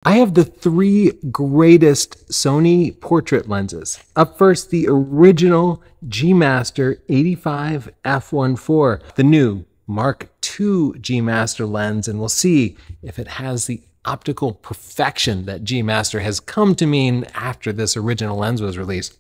I have the three greatest Sony portrait lenses. Up first, the original G Master 85 f1.4, the new Mark II G Master lens, and we'll see if it has the optical perfection that G Master has come to mean after this original lens was released.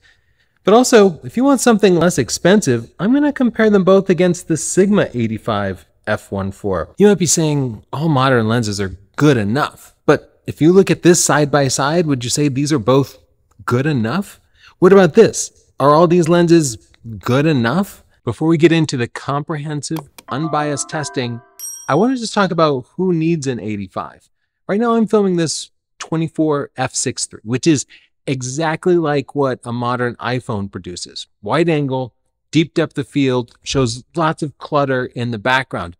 But also, if you want something less expensive, I'm going to compare them both against the Sigma 85 f1.4. You might be saying all modern lenses are good enough, but if you look at this side by side, would you say these are both good enough? What about this? Are all these lenses good enough? Before we get into the comprehensive, unbiased testing, I want to just talk about who needs an 85. Right now I'm filming this 24 f6.3, which is exactly like what a modern iPhone produces. Wide angle, deep depth of field, shows lots of clutter in the background.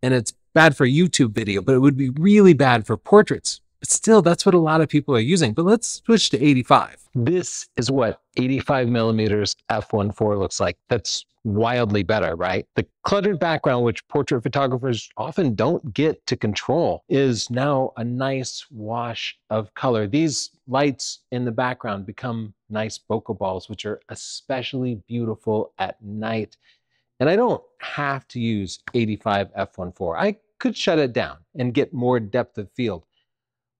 And it's bad for YouTube video, but it would be really bad for portraits. But still, that's what a lot of people are using. But let's switch to 85. This is what 85 millimeters f1.4 looks like. That's wildly better, right? The cluttered background, which portrait photographers often don't get to control, is now a nice wash of color. These lights in the background become nice bokeh balls, which are especially beautiful at night. And I don't have to use 85 f1.4. I could shut it down and get more depth of field.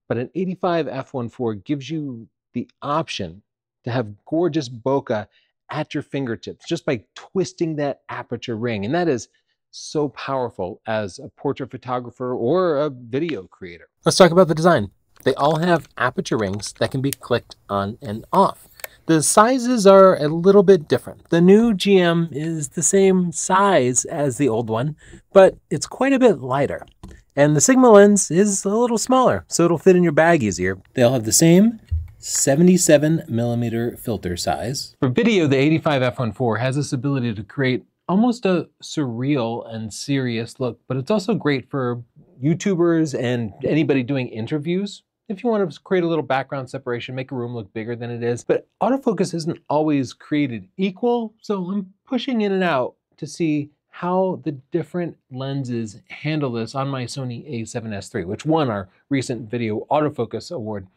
But an 85 f1.4 gives you the option to have gorgeous bokeh at your fingertips just by twisting that aperture ring. And that is so powerful as a portrait photographer or a video creator. Let's talk about the design. They all have aperture rings that can be clicked on and off. The sizes are a little bit different. The new GM is the same size as the old one, but it's quite a bit lighter. And the Sigma lens is a little smaller, so it'll fit in your bag easier. They all have the same 77 millimeter filter size. For video, the 85 f1.4 has this ability to create almost a surreal and serious look, but it's also great for YouTubers and anybody doing interviews. If you want to create a little background separation, make a room look bigger than it is. But autofocus isn't always created equal, so I'm pushing in and out to see how the different lenses handle this on my Sony a7S III, which won our recent video autofocus award.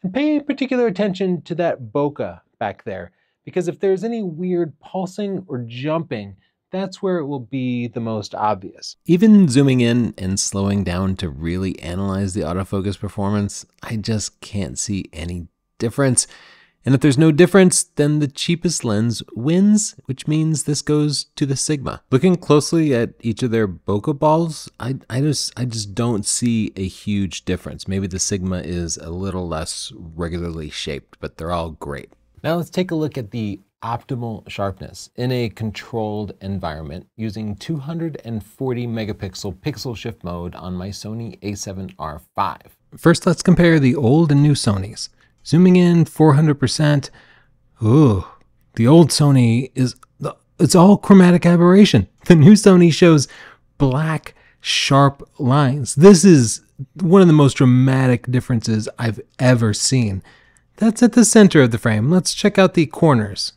And pay particular attention to that bokeh back there, because if there's any weird pulsing or jumping, that's where it will be the most obvious. Even zooming in and slowing down to really analyze the autofocus performance, I just can't see any difference. And if there's no difference, then the cheapest lens wins, which means this goes to the Sigma. Looking closely at each of their bokeh balls, I just don't see a huge difference. Maybe the Sigma is a little less regularly shaped, but they're all great. Now let's take a look at the optimal sharpness in a controlled environment using 240 megapixel pixel shift mode on my Sony a7R5. First, let's compare the old and new Sonys. Zooming in 400%, ooh, the old Sony it's all chromatic aberration. The new Sony shows black, sharp lines. This is one of the most dramatic differences I've ever seen. That's at the center of the frame. Let's check out the corners.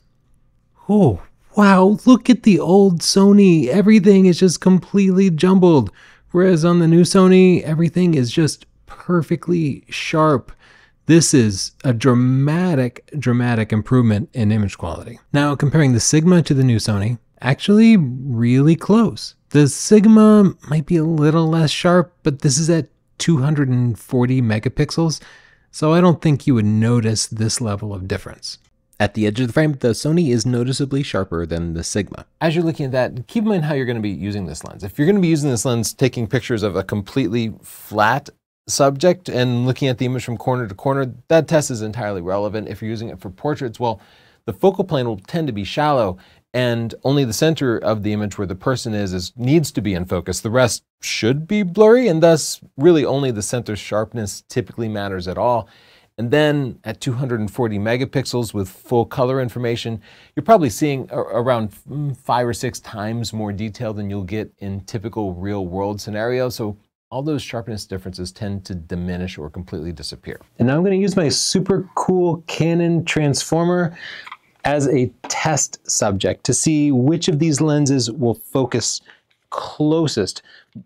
Oh, wow, look at the old Sony. Everything is just completely jumbled. Whereas on the new Sony, everything is just perfectly sharp. This is a dramatic improvement in image quality. Now, comparing the Sigma to the new Sony, actually really close. The Sigma might be a little less sharp, but this is at 240 megapixels, so I don't think you would notice this level of difference. At the edge of the frame, the Sony is noticeably sharper than the Sigma. As you're looking at that, keep in mind how you're going to be using this lens. If you're going to be using this lens taking pictures of a completely flat subject and looking at the image from corner to corner, that test is entirely relevant. If you're using it for portraits, well, the focal plane will tend to be shallow and only the center of the image where the person needs to be in focus. The rest should be blurry, and thus really only the center sharpness typically matters at all. And then at 240 megapixels with full color information, you're probably seeing around 5 or 6 times more detail than you'll get in typical real world scenarios. So all those sharpness differences tend to diminish or completely disappear. And now I'm going to use my super cool Canon transformer as a test subject to see which of these lenses will focus closest.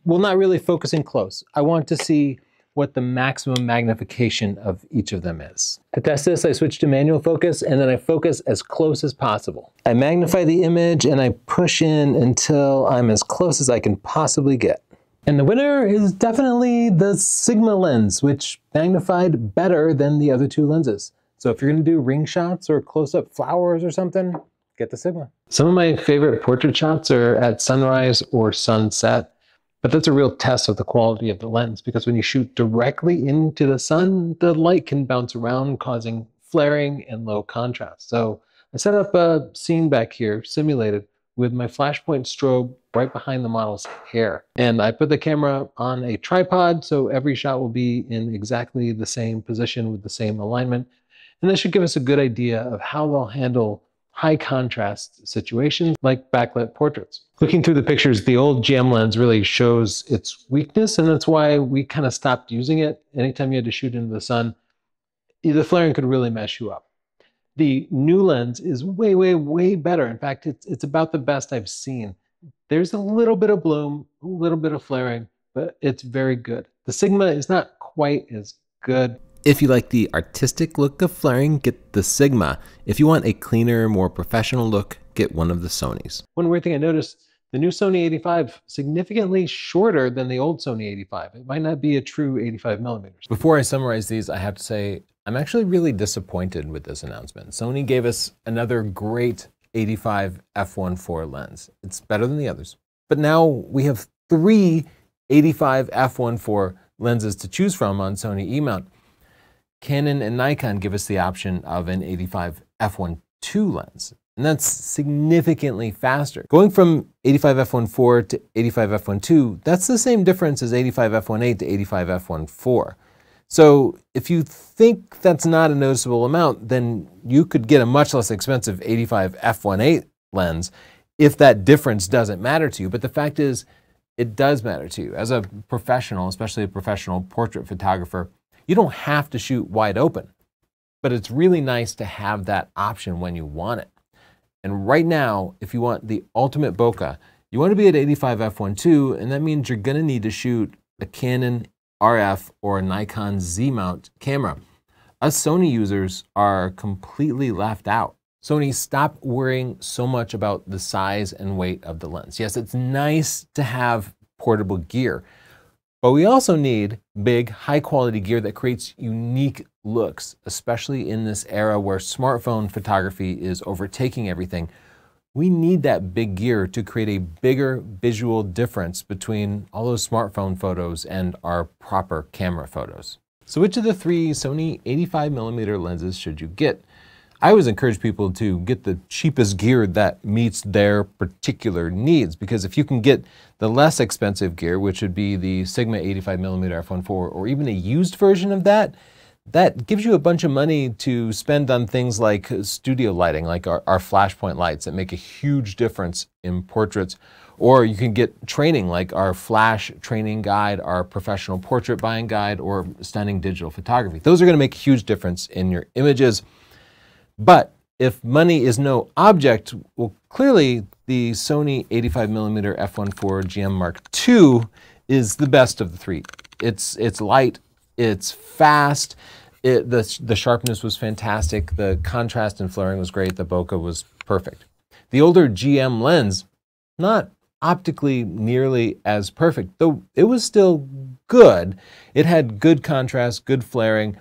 Well, not really focusing close. I want to see what the maximum magnification of each of them is. To test this, I switch to manual focus and then I focus as close as possible. I magnify the image and I push in until I'm as close as I can possibly get. And the winner is definitely the Sigma lens, which magnified better than the other two lenses. So if you're gonna do ring shots or close-up flowers or something, get the Sigma. Some of my favorite portrait shots are at sunrise or sunset, but that's a real test of the quality of the lens because when you shoot directly into the sun, the light can bounce around, causing flaring and low contrast. So I set up a scene back here, simulated, with my flashpoint strobe right behind the model's hair. And I put the camera on a tripod, so every shot will be in exactly the same position with the same alignment. And that should give us a good idea of how they'll handle high contrast situations like backlit portraits. Looking through the pictures, the old GM lens really shows its weakness, and that's why we kind of stopped using it. Anytime you had to shoot into the sun, the flaring could really mess you up. The new lens is way, way, way better. In fact, it's about the best I've seen. There's a little bit of bloom, a little bit of flaring, but it's very good. The Sigma is not quite as good. If you like the artistic look of flaring, get the Sigma. If you want a cleaner, more professional look, get one of the Sonys. One weird thing I noticed, the new Sony 85 significantly shorter than the old Sony 85. It might not be a true 85 millimeters. Before I summarize these, I have to say, I'm actually really disappointed with this announcement. Sony gave us another great 85 f1.4 lens. It's better than the others. But now we have 3 85 f1.4 lenses to choose from on Sony E-mount. Canon and Nikon give us the option of an 85 f1.2 lens, and that's significantly faster. Going from 85 f1.4 to 85 f1.2, that's the same difference as 85 f1.8 to 85 f1.4. So if you think that's not a noticeable amount, then you could get a much less expensive 85 f1.8 lens if that difference doesn't matter to you. But the fact is, it does matter to you. As a professional, especially a professional portrait photographer, you don't have to shoot wide open, but it's really nice to have that option when you want it. And right now, if you want the ultimate bokeh, you want to be at 85 f1.2, and that means you're going to need to shoot a Canon RF or a Nikon Z-mount camera. Us Sony users are completely left out. Sony, stop worrying so much about the size and weight of the lens. Yes, it's nice to have portable gear, but we also need big, high-quality gear that creates unique looks, especially in this era where smartphone photography is overtaking everything. We need that big gear to create a bigger visual difference between all those smartphone photos and our proper camera photos. So which of the 3 Sony 85mm lenses should you get? I always encourage people to get the cheapest gear that meets their particular needs, because if you can get the less expensive gear, which would be the Sigma 85mm f1.4 or even a used version of that, that gives you a bunch of money to spend on things like studio lighting, like our flashpoint lights that make a huge difference in portraits. Or you can get training like our flash training guide, our professional portrait buying guide, or stunning digital photography. Those are going to make a huge difference in your images. But if money is no object, well, clearly the Sony 85mm f1.4 GM Mark II is the best of the 3. It's light, it's fast, the sharpness was fantastic, the contrast and flaring was great, the bokeh was perfect. The older GM lens, not optically nearly as perfect, though it was still good. It had good contrast, good flaring,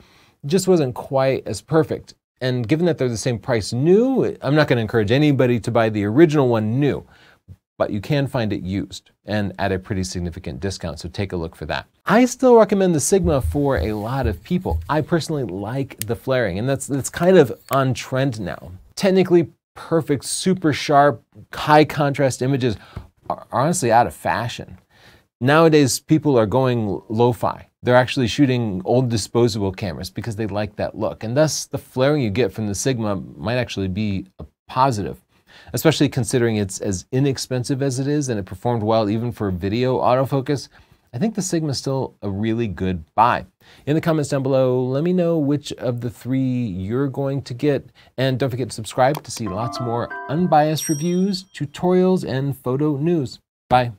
just wasn't quite as perfect. And given that they're the same price new, I'm not going to encourage anybody to buy the original one new, but you can find it used and at a pretty significant discount, so take a look for that. I still recommend the Sigma for a lot of people. I personally like the flaring, and that's kind of on trend now. Technically perfect, super sharp, high contrast images are honestly out of fashion. Nowadays, people are going lo-fi. They're actually shooting old disposable cameras because they like that look. And thus, the flaring you get from the Sigma might actually be a positive, especially considering it's as inexpensive as it is and it performed well even for video autofocus. I think the Sigma is still a really good buy. In the comments down below, let me know which of the 3 you're going to get. And don't forget to subscribe to see lots more unbiased reviews, tutorials, and photo news. Bye.